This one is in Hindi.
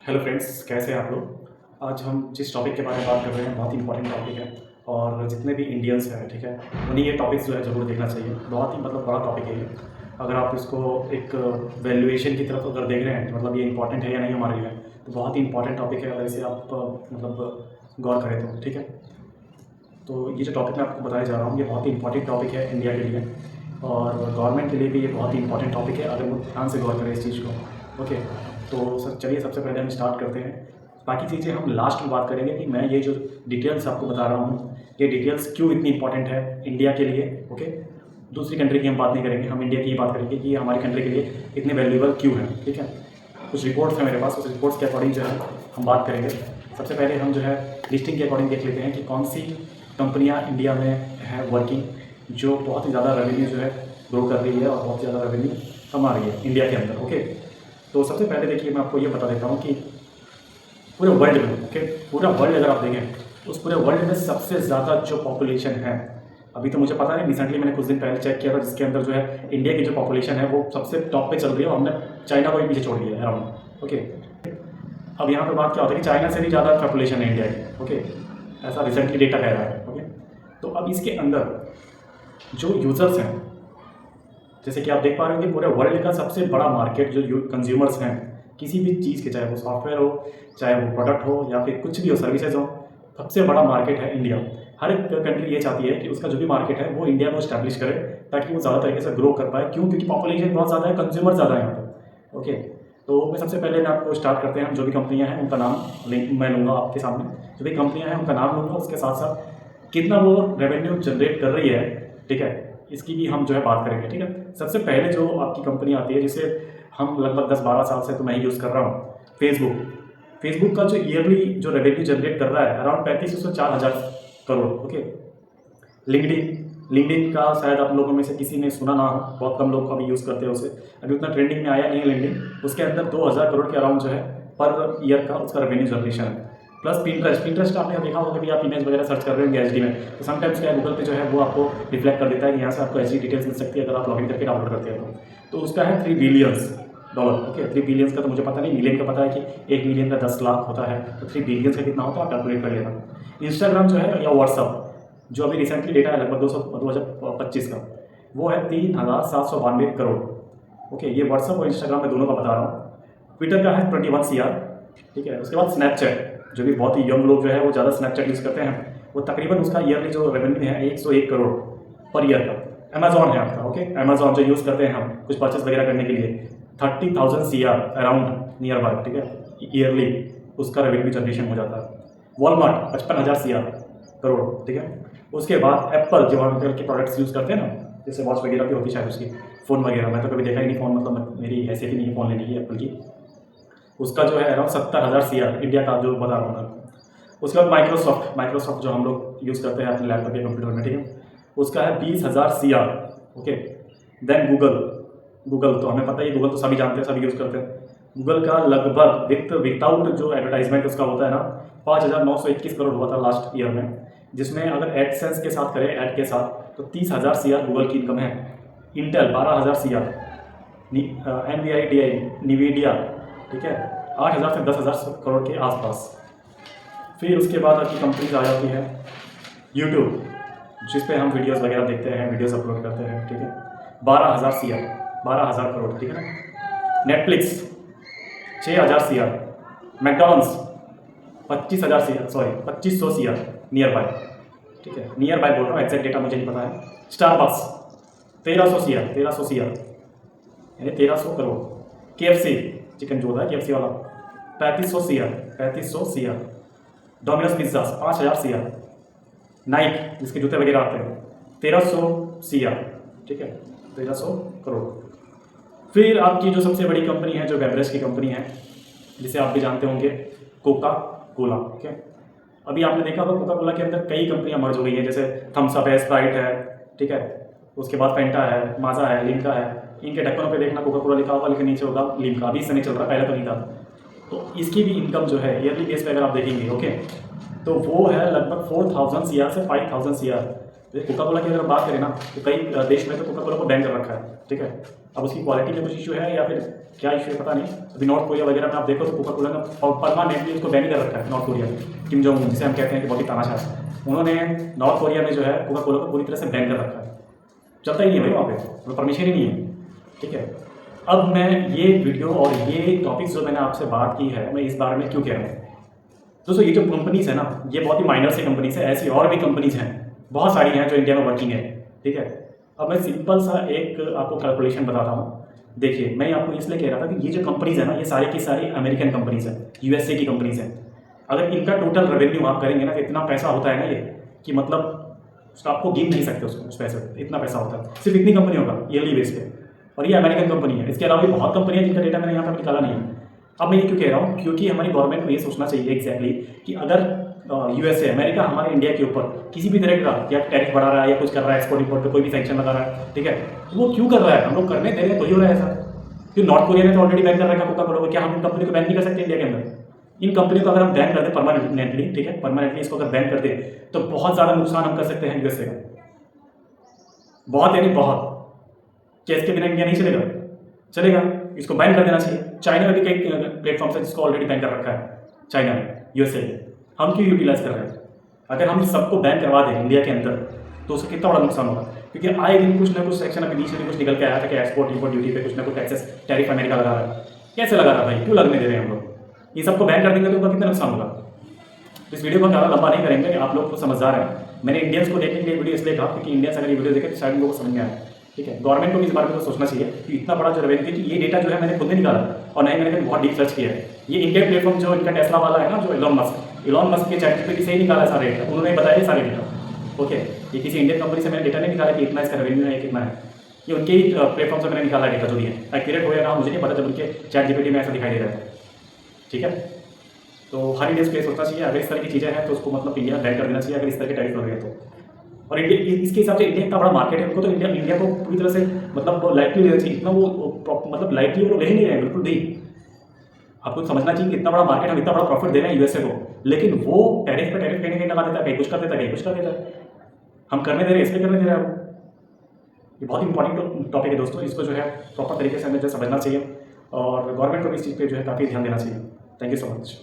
हेलो फ्रेंड्स, कैसे हैं आप लोग। आज हम जिस टॉपिक के बारे में बात कर रहे हैं बहुत ही इंपॉर्टेंट टॉपिक है और जितने भी इंडियंस हैं, ठीक है, उन्हें ये टॉपिक जो है ज़रूर देखना चाहिए। बहुत ही बड़ा टॉपिक है ये। अगर आप इसको एक वैल्यूएशन की तरफ अगर देख रहे हैं, मतलब ये इंपॉर्टेंट है या नहीं हमारे लिए, तो बहुत ही इंपॉर्टेंट टॉपिक है अगर इसे आप गौर करें तो, ठीक है। तो ये जो टॉपिक मैं आपको बताने जा रहा हूँ ये बहुत ही इंपॉर्टेंट टॉपिक है इंडिया के लिए और गवर्नमेंट के लिए भी ये बहुत ही इंपॉर्टेंट टॉपिक है अगर वो ध्यान से गौर करें इस चीज़ को। ओके, तो सर चलिए सबसे पहले हम स्टार्ट करते हैं। बाकी चीज़ें हम लास्ट में बात करेंगे कि मैं ये जो डिटेल्स आपको बता रहा हूँ ये डिटेल्स क्यों इतनी इंपॉर्टेंट है इंडिया के लिए। ओके, दूसरी कंट्री की हम बात नहीं करेंगे, हम इंडिया की ही बात करेंगे कि ये हमारी कंट्री के लिए इतने वैल्यूएबल क्यों है, ठीक है। कुछ रिपोर्ट्स हैं मेरे पास, उस रिपोर्ट्स के अकॉर्डिंग जो है हम बात करेंगे। सबसे पहले हम जो है लिस्टिंग के अकॉर्डिंग देख लेते हैं कि कौन सी कंपनियां इंडिया में है वर्किंग जो बहुत ही ज़्यादा रेवेन्यू जो है ग्रो कर रही है और बहुत ज़्यादा रेवेन्यू कमा रही है इंडिया के अंदर। ओके, तो सबसे पहले देखिए मैं आपको ये बता देता हूँ कि पूरे वर्ल्ड में, ओके, पूरा वर्ल्ड अगर आप देखें उस पूरे वर्ल्ड में सबसे ज़्यादा जो पॉपुलेशन है, अभी तो मुझे पता नहीं, रिसेंटली मैंने कुछ दिन पहले चेक किया था जिसके अंदर जो है इंडिया की जो पॉपुलेशन है वो सबसे टॉप पे चल रही है और हमने चाइना को भी पीछे छोड़ दिया है अराउंड। ओके, अब यहाँ पे बात क्या होता है कि चाइना से भी ज़्यादा पॉपुलेशन है इंडिया की। ओके, ऐसा रिसेंटली डेटा कह रहा है। ओके, तो अब इसके अंदर जो यूज़र्स हैं, जैसे कि आप देख पा रहे हो कि पूरे वर्ल्ड का सबसे बड़ा मार्केट जो कंज्यूमर्स हैं किसी भी चीज़ के, चाहे वो सॉफ्टवेयर हो, चाहे वो प्रोडक्ट हो या फिर कुछ भी हो, सर्विसेज हो, सबसे बड़ा मार्केट है इंडिया। हर एक कंट्री ये चाहती है कि उसका जो भी मार्केट है वो इंडिया में इस्टेब्लिश करे ताकि वो ज़्यादा तरीके से ग्रो कर पाए। क्यों? क्योंकि पॉपुलेशन बहुत ज़्यादा है, कंज्यूमर ज़्यादा है यहाँ पर। ओके, तो मैं सबसे पहले मैं आपको स्टार्ट करते हैं, हम जो भी कंपनियाँ हैं उनका नाम मैं लूँगा आपके सामने, जो भी कंपनियाँ हैं उनका नाम लूँगा, उसके साथ साथ कितना वो रेवेन्यू जनरेट कर रही है, ठीक है, इसकी भी हम जो है बात करेंगे। ठीक है, सबसे पहले जो आपकी कंपनी आती है जिसे हम लगभग 10-12 साल से तो मैं ही यूज़ कर रहा हूँ, फेसबुक का जो ईयरली जो रेवेन्यू जनरेट कर रहा है अराउंड 3500 से 4000 करोड़। ओके, लिंक्डइन का शायद आप लोगों में से किसी ने सुना ना हो, बहुत कम लोग अभी यूज़ करते हैं उसे, अभी उतना ट्रेंडिंग में आया नहीं है लिंक्डइन। उसके अंदर 2000 करोड़ के अराउंड जो है पर ईयर का उसका रेवेन्यू जनरेशन है। प्लस पिंटरेस्ट आपने देखा होगा कभी आप इमेज वगैरह सर्च कर रहे होंगे एचडी में, तो समटाइम्स क्या गूगल पे जो है वो आपको रिफ्लेक्ट कर देता है कि यहाँ से आपको एचडी डिटेल्स मिल सकती है अगर आप लॉगिन करके डाउनलोड करते हैं तो उसका है $3 बिलियन। ओके, 3 बिलियन का तो मुझे पता नहीं, मिलियन का पता है कि 1 मिलियन का 10 लाख होता है, तो 3 बिलियन का कितना होता है आप कैलकुलेट कर लेना। इंस्टाग्राम जो है या व्हाट्सअप जो अभी रिसेंटली डेटा है लगभग 2025 का, वो है 3792 करोड़। ओके, ये व्हाट्सअप और इंस्टाग्राम में दोनों का बता रहा हूँ। ट्विटर का है 21 CR, ठीक है। उसके बाद स्नैपचैट, जो भी बहुत ही यंग लोग जो है वो ज़्यादा स्नैपचैट यूज़ करते हैं, वो तकरीबन उसका ईयरली जो रेवेन्यू है 101 करोड़ पर ईयर का। अमेजॉन है आपका, ओके, अमेजॉन जो यूज़ करते हैं हम कुछ परचेस वगैरह करने के लिए, 30,000 CR अराउंड नियर बाय, ठीक है, ईयरली उसका रेवेन्यू जनरेशन हो जाता है। वॉलमार्ट 55,000 CR करोड़, ठीक है। उसके बाद एप्पल, जो हम एप्पल के प्रोडक्ट्स यूज़ करते हैं ना, जैसे वॉच वगैरह भी होती है शायद उसकी, फ़ोन वगैरह, मैं तो कभी देखा ही नहीं फ़ोन, मतलब मेरी हैसियत ही नहीं है फ़ोन लेने की एप्पल की। उसका जो है अराउंड 70,000 CR इंडिया का जो बता रहा हूँ मैं। उसके बाद माइक्रोसॉफ्ट जो हम लोग यूज़ करते हैं अपने लैपटॉप या कंप्यूटर में, ठीक है, उसका है 20,000 CR। ओके, देन गूगल तो हमें पता ही, गूगल तो सभी जानते हैं, सभी यूज़ करते हैं। गूगल का लगभग विदाउट जो एडवर्टाइजमेंट उसका होता है ना, 5,921 करोड़ हुआ था लास्ट ईयर में, जिसमें अगर एडसेंस के साथ करें, ऐड के साथ, तो 30,000 CR गूगल की इनकम है। इंटेल 12,000 CR, NVIDIA, ठीक है, 8,000 से 10,000 करोड़ के आसपास। फिर उसके बाद आपकी कंपनीज आ जाती है यूट्यूब, जिस पे हम वीडियोस वगैरह देखते हैं, वीडियोस अपलोड करते हैं, ठीक है, 12,000 CR, 12,000 करोड़, ठीक है ना। Netflix 6,000 CR, McDonald's 25,000 CR, sorry 2,500 CR near by, ठीक है, नियर बाय बोल रहा हूँ, एग्जैक्ट डेटा मुझे नहीं पता है। स्टारबक्स 1300 CR यानी 1300 करोड़। KFC चिकन जो होता है KFC वाला 3500 CR। Domino's pizza 5,000 CR। Naik जिसके जूते वगैरह आते हैं 1,300 CR, ठीक है, 1,300 करोड़। फिर आपकी जो सबसे बड़ी कंपनी है, जो बेवरेज की कंपनी है, जिसे आप भी जानते होंगे, कोका कोला, ठीक है। अभी आपने देखा होगा कोका कोला के अंदर कई कंपनियां मर्ज हो गई हैं, जैसे थम्स अप है, स्प्राइट है, ठीक है, उसके बाद फेंटा है, माजा है, लिम्का है। इनके ढक्कनों पे देखना कोका कोला लिखा होगा, लेकिन नीचे होगा लिम्का। अभी इससे नहीं चल रहा, पहले तो नहीं था। तो इसकी भी इनकम जो है ईयरली बेस पे अगर आप देखेंगे, ओके, तो वो है लगभग 4,000 CR से 5,000 CR। कोका कोला की अगर बात करें ना, तो कई देश में तो कोका कोला को बैन कर रखा है, ठीक है। अब उसकी क्वालिटी में कुछ इशू है या फिर क्या इशू है पता नहीं। अभी नॉर्थ कोरिया वगैरह में आप देखो तो कोका कोला ने परमानेंटली उसको बैन कर रखा है नॉर्थ कोरिया में। किम जोंग उन जिसे हम कहते हैं कि बहुत ही तानाशाह है, उन्होंने नॉर्थ कोरिया में जो है कोका कोला को पूरी तरह से बैन कर रखा है, चलता ही नहीं है भाई वहाँ पे, परमिशन ही नहीं है। ठीक है, अब मैं ये वीडियो और ये टॉपिक्स जो मैंने आपसे बात की है, मैं इस बारे में क्यों कह रहा हूँ दोस्तों। ये जो कंपनीज है ना, ये बहुत ही माइनर सी कंपनीज है, ऐसी और भी कंपनीज हैं बहुत सारी हैं जो इंडिया में वर्किंग है। ठीक है, अब मैं सिंपल सा एक आपको कैलकुलेशन बताता हूँ। देखिए, मैं आपको इसलिए कह रहा था कि ये जो कंपनीज है ना, ये सारी की सारी अमेरिकन कंपनीज हैं, यूएसए की कंपनीज हैं। अगर इनका टोटल रेवेन्यू आप करेंगे ना तो इतना पैसा होता है ना ये, कि मतलब आपको गिन नहीं सकते उसको, उस पैसे पे इतना पैसा होता है सिर्फ इतनी कंपनियों का ईयरली बेस पे। और ये अमेरिकन कंपनी है, इसके अलावा भी बहुत कंपनी है जिनका डेटा मैंने यहाँ पर निकाला नहीं है। अब मैं ये क्यों कह रहा हूँ, क्योंकि हमारी गवर्नमेंट को ये सोचना चाहिए एग्जैक्टली कि अगर यूएसए अमेरिका हमारे इंडिया के ऊपर किसी भी तरह का या टैरिफ बढ़ा रहा है या कुछ कर रहा है, एक्सपोर्ट इंपोर्ट पे कोई भी सैंक्शन लगा रहा है, ठीक है, तो वो क्यों कर रहा है? हम लोग करने दे रहे हैं तो ही हो रहा है ऐसा। क्योंकि नॉर्थ कोरिया ने तो ऑलरेडी बैन कर रखा है कोका कोला को, क्या हम इन कंपनी को बैन नहीं कर सकते इंडिया के अंदर? इन कंपनी को अगर हम बैन कर दें परमानेंटली, ठीक है, परमानेंटली इसको अगर बैन कर दें तो बहुत ज़्यादा नुकसान हम कर सकते हैं यूएसए का, बहुत यानी बहुत। क्या इसके बिना इंडिया नहीं चलेगा? चलेगा, इसको बैन कर देना चाहिए। चाइना में भी कई प्लेटफॉर्म्स है जिसको ऑलरेडी बैन कर रखा है, चाइना में, यूएसए में। हम क्यों यूटिलाइज कर रहे हैं? अगर हम सबको बैन करवा दें इंडिया के अंदर तो उससे कितना बड़ा नुकसान होगा। क्योंकि आए दिन कुछ ना कुछ सेक्शन अभी बीच में कुछ निकल के आया था कि एक्सपोर्ट इंपोर्ट ड्यूटी पे कुछ ना कुछ टैक्सेस टैरिफ अमेरिका लगा रहा है। कैसे लगा रहा है भाई? क्यों लगने दे रहे हैं हम लोग? ये सबको बैन कर देंगे तो उनका कितना नुकसान होगा। इस वीडियो को ज़्यादा लंबा नहीं करेंगे, आप लोग तो समझदार हैं। मैंने इंडियंस को देखने के लिए वीडियो इसलिए कहा क्योंकि इंडियंस अगर ये वीडियो देखें तो शायद लोगों को समझ में आए। ठीक है, गवर्नमेंट को भी इस बारे में तो सोचना चाहिए कि इतना बड़ा जो रेवेन्यू, कि ये डेटा जो है मैंने खुद नहीं निकाला और नहीं मैंने बहुत डीप सर्च किया है। ये इंडियन प्लेटफॉर्म जो इनका टेस्ला वाला है ना, जो इलॉन मस्क के चैटजीपीटी से ही निकाला है सारे डेटा, उन्होंने बताया सारे डेटा। ओके, ये किसी इंडियन कंपनी से मैंने डेटा नहीं निकाला कि इतना इसका रेवेन्यू है, कितना है। ये उनके ही प्लेटफॉर्म से मैंने निकाला डेटा जो भी है। एक्यूरेट हो या ना मुझे नहीं पता, जब उनके चैटजीपीटी में ऐसा दिखाई दे रहा था। ठीक है, तो हर इंडिया को सोचना चाहिए अगर इस तरह की चीज़ें हैं तो उसको मतलब इंडिया बैन कर देना चाहिए अगर इस तरह के टैरिफ लग रहे हैं तो। और इंडिया इसके हिसाब से इंडिया इतना बड़ा मार्केट है, उनको तो इंडिया को पूरी तरह से मतलब लाइटली लेना चाहिए। इतना वो मतलब लाइटली वो ले ही नहीं रहे हैं, बिल्कुल भी। आपको समझना चाहिए कि इतना बड़ा मार्केट, हम इतना बड़ा प्रॉफिट दे रहे हैं यूएसए को, लेकिन वो टैरिफ पर टैरिफ कहीं ना कहीं लगा देता है, कहीं कुछ कर देता है, कहीं कुछ कर देता है। हम करने दे रहे हैं, इसलिए करने दे रहे हैं वो। ये बहुत इंपॉर्टेंट टॉपिक है दोस्तों, इसको जो है प्रॉपर तरीके से हमें जो समझना चाहिए और गवर्नमेंट को भी इस चीज़ पर जो है काफ़ी ध्यान देना चाहिए। Thank you so much.